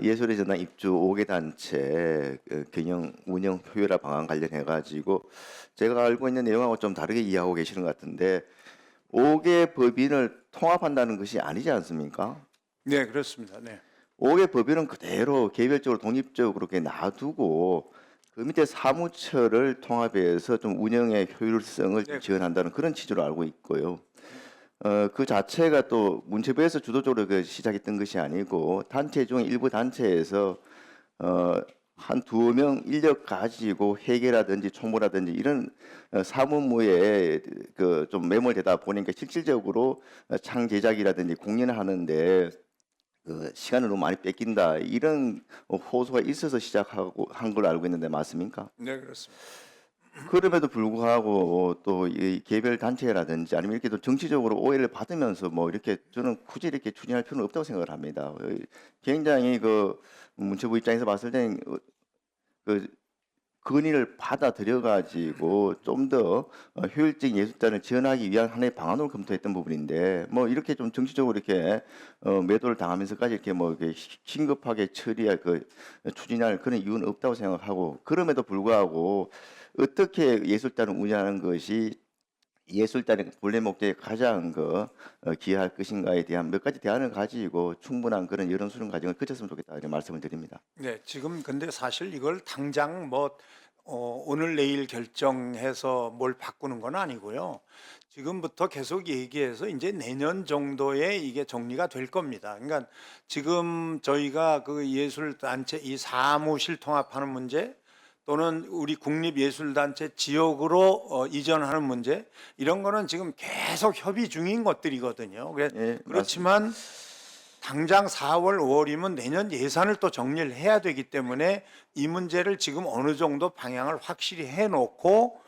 예술의 전당 입주 5개 단체 경영 운영 효율화 방안 관련해 가지고 제가 알고 있는 내용하고 좀 다르게 이해하고 계시는 것 같은데 5개 법인을 통합한다는 것이 아니지 않습니까? 네, 그렇습니다. 네. 5개 법인은 그대로 개별적으로 독립적으로 그렇게 놔두고 그 밑에 사무처를 통합해서 좀 운영의 효율성을 네. 지원한다는 그런 취지로 알고 있고요. 그 자체가 또 문체부에서 주도적으로 시작했던 것이 아니고 단체 중 일부 단체에서 한 두 명 인력 가지고 회계라든지 총무라든지 이런 사무무에 그 좀 매몰되다 보니까 실질적으로 창 제작이라든지 공연하는데 그 시간을 너무 많이 뺏긴다 이런 호소가 있어서 시작하고 한 걸로 알고 있는데 맞습니까? 네, 그렇습니다. 그럼에도 불구하고 또 이 개별 단체라든지 아니면 이렇게 또 정치적으로 오해를 받으면서 뭐 이렇게 저는 굳이 이렇게 추진할 필요는 없다고 생각을 합니다. 굉장히 그 문체부 입장에서 봤을 때는 그 건의를 받아들여 가지고 좀 더 효율적인 예술단을 지원하기 위한 하나의 방안으로 검토했던 부분인데 뭐 이렇게 좀 정치적으로 이렇게 매도를 당하면서까지 이렇게 뭐 이렇게 긴급하게 처리할 추진할 그런 이유는 없다고 생각하고 그럼에도 불구하고 어떻게 예술단을 운영하는 것이 예술단의 본래 목적에 가장 기여할 것인가에 대한 몇 가지 대안을 가지고 충분한 그런 여론 수렴 과정을 거쳤으면 좋겠다 이런 말씀을 드립니다. 네, 지금 근데 사실 이걸 당장 뭐 오늘 내일 결정해서 뭘 바꾸는 건 아니고요. 지금부터 계속 얘기해서 이제 내년 정도에 이게 정리가 될 겁니다. 그러니까 지금 저희가 그 예술단체 이 사무실 통합하는 문제 또는 우리 국립예술단체 지역으로 이전하는 문제 이런 거는 지금 계속 협의 중인 것들이거든요. 예, 맞습니다. 그렇지만 당장 4월, 5월이면 내년 예산을 또 정리를 해야 되기 때문에 이 문제를 지금 어느 정도 방향을 확실히 해놓고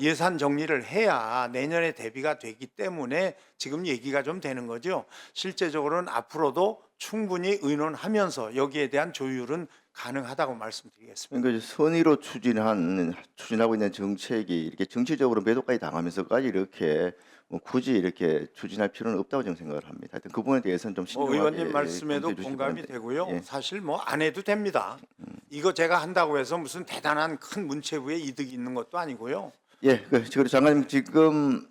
예산 정리를 해야 내년에 대비가 되기 때문에 지금 얘기가 좀 되는 거죠. 실제적으로는 앞으로도 충분히 의논하면서 여기에 대한 조율은 가능하다고 말씀드리겠습니다. 그러니까 이제 선의로 추진하고 있는 정책이 이렇게 정치적으로 매도까지 당하면서까지 이렇게 뭐 굳이 이렇게 추진할 필요는 없다고 저는 생각을 합니다. 하여튼 그 부분에 대해서는 좀 신중하게 의원님 말씀에도 검토해 주시기 공감이 바랍니다. 되고요. 예. 사실 뭐 안 해도 됩니다. 이거 제가 한다고 해서 무슨 대단한 큰 문체부에 이득이 있는 것도 아니고요. 예, 그리고 장관님 지금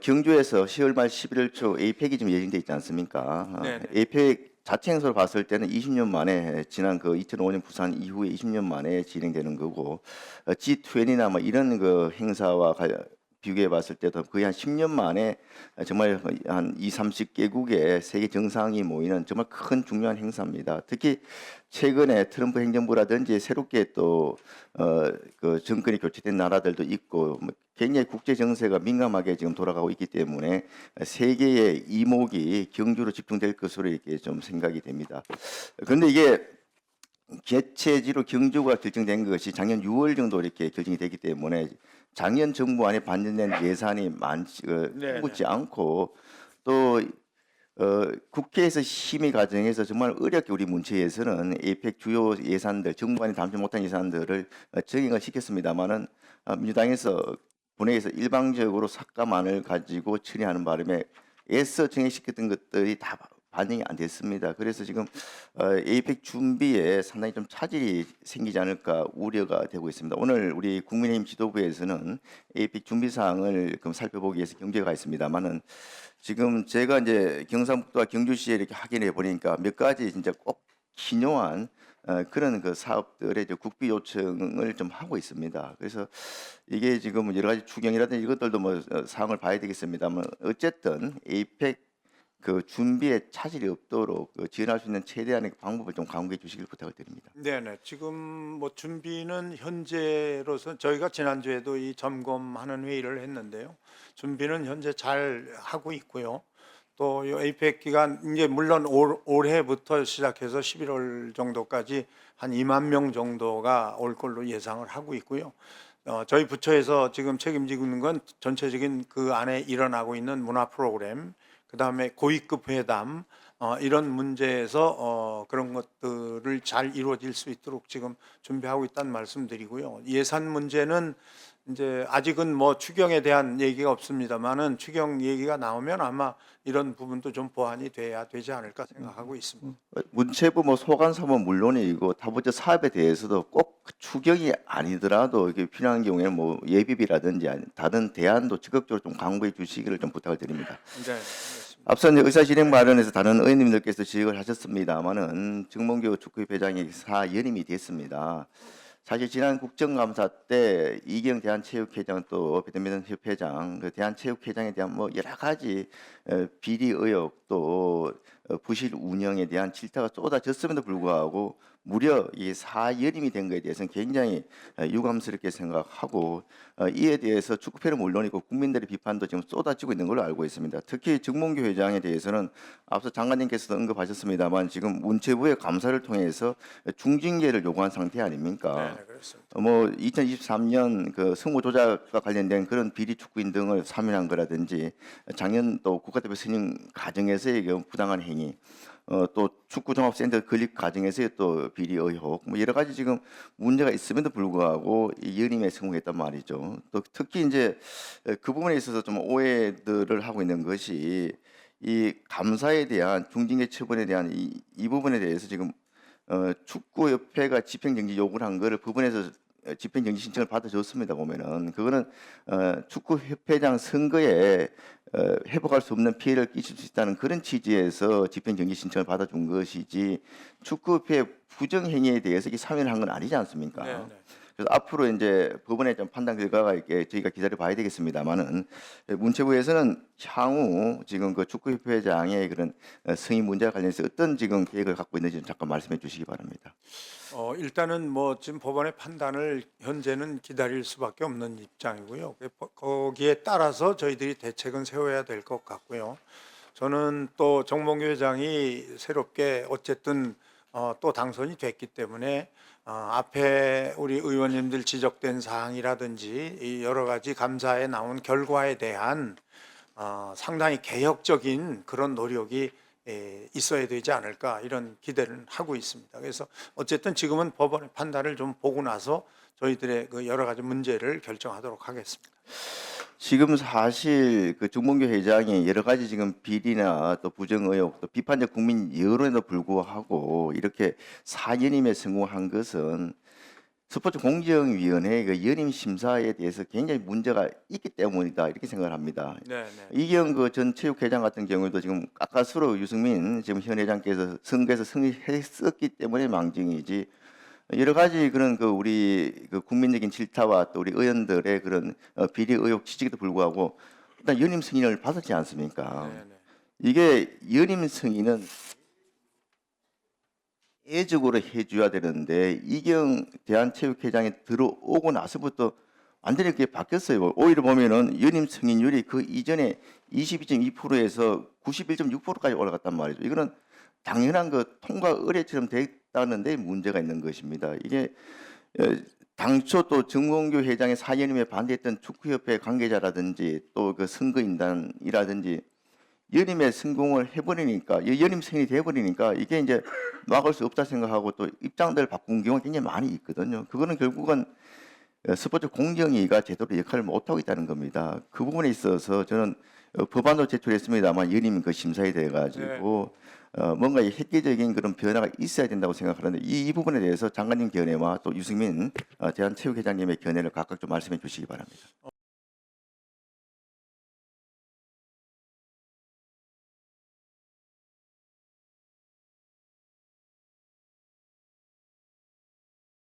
경주에서 10월 말 11월 초 에이펙이 지금 예정돼 있지 않습니까? 네네. 에이펙 자체 행사로 봤을 때는 20년 만에 지난 그 2005년 부산 이후에 20년 만에 진행되는 거고 G20나 뭐 이런 그 행사와 비교해 봤을 때도 거의 한 10년 만에 정말 한 2, 30개국의 세계 정상이 모이는 정말 큰 중요한 행사입니다. 특히 최근에 트럼프 행정부라든지 새롭게 또 그 정권이 교체된 나라들도 있고 뭐 굉장히 국제 정세가 민감하게 지금 돌아가고 있기 때문에 세계의 이목이 경주로 집중될 것으로 이렇게 좀 생각이 됩니다. 그런데 이게 개최지로 경주가 결정된 것이 작년 6월 정도 이렇게 결정이 되기 때문에 작년 정부 안에 반영된 예산이 네네. 충분치 않고 또 국회에서 심의 과정에서 정말 어렵게 우리 문체에서는 에이펙 주요 예산들 정부안이 담지 못한 예산들을 정액을 시켰습니다마는 민주당에서 본회의에서 일방적으로 삭감안을 가지고 처리하는 바람에 애써 정액시켰던 것들이 다 반영이 안 됐습니다. 그래서 지금 에이펙 준비에 상당히 좀 차질이 생기지 않을까 우려가 되고 있습니다. 오늘 우리 국민의힘 지도부에서는 에이펙 준비 사항을 그럼 살펴보기 위해서 경제가 있습니다만은 지금 제가 이제 경상북도와 경주시에 이렇게 확인해 보니까 몇 가지 진짜 꼭 기묘한 그런 그 사업들의 이제 국비 요청을 좀 하고 있습니다. 그래서 이게 지금 여러 가지 추경이라든지 이것들도 뭐 사항을 봐야 되겠습니다만 어쨌든 에이펙 그 준비에 차질이 없도록 지원할 수 있는 최대한의 방법을 좀 강구해 주시길 부탁을 드립니다. 네네. 지금 뭐 준비는 현재로서 저희가 지난주에도 이 점검하는 회의를 했는데요. 준비는 현재 잘 하고 있고요. 또 이 에이펙 기간 이제 물론 올해부터 시작해서 11월 정도까지 한 2만 명 정도가 올 걸로 예상을 하고 있고요. 저희 부처에서 지금 책임지고 있는 건 전체적인 그 안에 일어나고 있는 문화 프로그램, 그다음에 고위급 회담 이런 문제에서 그런 것들 것들을 잘 이루어질 수 있도록 지금 준비하고 있다는 말씀드리고요. 예산 문제는 이제 아직은 뭐 추경에 대한 얘기가 없습니다만은 추경 얘기가 나오면 아마 이런 부분도 좀 보완이 돼야 되지 않을까 생각하고 있습니다. 문체부 뭐 소관사업은 물론이고 다부처 사업에 대해서도 꼭 추경이 아니더라도 이게 필요한 경우에는 뭐 예비비라든지 다른 대안도 적극적으로 좀 강구해 주시기를 좀 부탁을 드립니다. 네, 알겠습니다. 앞서 이제 의사진행 마련에서 다른 의원님들께서 지적을 하셨습니다만은 정몽규 축구협회장이 사연임이 됐습니다. 사실 지난 국정감사 때 이경 대한체육회장 또 배드민턴 협회장, 그 대한체육회장에 대한 뭐 여러 가지 비리 의혹 또 부실 운영에 대한 질타가 쏟아졌음에도 불구하고 무려 이 사연임이 된 것에 대해서는 굉장히 유감스럽게 생각하고 이에 대해서 축구팬은 물론이고 국민들의 비판도 지금 쏟아지고 있는 걸로 알고 있습니다. 특히 정몽규 회장에 대해서는 앞서 장관님께서도 언급하셨습니다만 지금 문체부의 감사를 통해서 중징계를 요구한 상태 아닙니까? 네, 그렇습니다. 뭐 2023년 그 승무 조작과 관련된 그런 비리 축구인 등을 사면한 거라든지 작년 또 국가대표 선임 과정에서의 그 부당한 행위, 또 축구 종합센터 건립 과정에서의 또 비리 의혹, 뭐 여러 가지 지금 문제가 있음에도 불구하고 이 연임에 성공했단 말이죠. 또 특히 이제 그 부분에 있어서 좀 오해들을 하고 있는 것이 이 감사에 대한 중징계 처분에 대한 이 부분에 대해서 지금 축구협회가 집행정지 요구를 한 거를 법원에서 집행정지 신청을 받아줬습니다. 보면은 그거는 축구협회장 선거에 회복할 수 없는 피해를 끼칠 수 있다는 그런 취지에서 집행정지 신청을 받아준 것이지 축구협회 부정행위에 대해서 이 사면을 한 건 아니지 않습니까? 네, 네. 그래서 앞으로 이제 법원의 좀 판단 결과가 있게 저희가 기다려 봐야 되겠습니다만은 문체부에서는 향후 지금 그 축구협회장의 그런 승인 문제와 관련해서 어떤 지금 계획을 갖고 있는지 잠깐 말씀해 주시기 바랍니다. 일단은 뭐 지금 법원의 판단을 현재는 기다릴 수밖에 없는 입장이고요. 거기에 따라서 저희들이 대책은 세워야 될 것 같고요. 저는 또 정몽규 회장이 새롭게 어쨌든 또 당선이 됐기 때문에 앞에 우리 의원님들 지적된 사항이라든지 이 여러 가지 감사에 나온 결과에 대한 상당히 개혁적인 그런 노력이 있어야 되지 않을까 이런 기대를 하고 있습니다. 그래서 어쨌든 지금은 법원의 판단을 좀 보고 나서 저희들의 그 여러 가지 문제를 결정하도록 하겠습니다. 지금 사실 그 정몽규 회장이 여러 가지 지금 비리나 또 부정 의혹 또 비판적 국민 여론에도 불구하고 이렇게 사연임에 성공한 것은 스포츠 공정위원회의 그 연임 심사에 대해서 굉장히 문제가 있기 때문이다 이렇게 생각을 합니다. 네, 네. 이경 그 전 체육회장 같은 경우도 지금 아까스로 유승민 지금 현 회장께서 선거에서 승리했었기 때문에 망정이지 여러 가지 그런 그 우리 그 국민적인 질타와 또 우리 의원들의 그런 비리 의혹 지적에도 불구하고 일단 연임 승인을 받았지 않습니까? 네, 네. 이게 연임 승인은 예적으로 해줘야 되는데 이경 대한체육회장이 들어오고 나서부터 완전히 그게 바뀌었어요. 오히려 보면은 연임 승인율이 그 이전에 22.2%에서 91.6%까지 올라갔단 말이죠. 이거는 당연한 그 통과 의례처럼 됐다는 데 문제가 있는 것입니다. 이게 당초 또 정몽규 회장의 사연임에 반대했던 축구협회 관계자라든지 또 그 선거인단이라든지 연임에 성공을 해버리니까 연임 승인이 돼버리니까 이게 이제 막을 수 없다 생각하고 또 입장들 바꾼 경우가 굉장히 많이 있거든요. 그거는 결국은 스포츠 공정위가 제대로 역할을 못하고 있다는 겁니다. 그 부분에 있어서 저는 법안도 제출했습니다만 연임 그 심사에 대해 가지고 뭔가 획기적인 그런 변화가 있어야 된다고 생각하는데 이 부분에 대해서 장관님 견해와 또 유승민 대한체육회장님의 견해를 각각 좀 말씀해 주시기 바랍니다.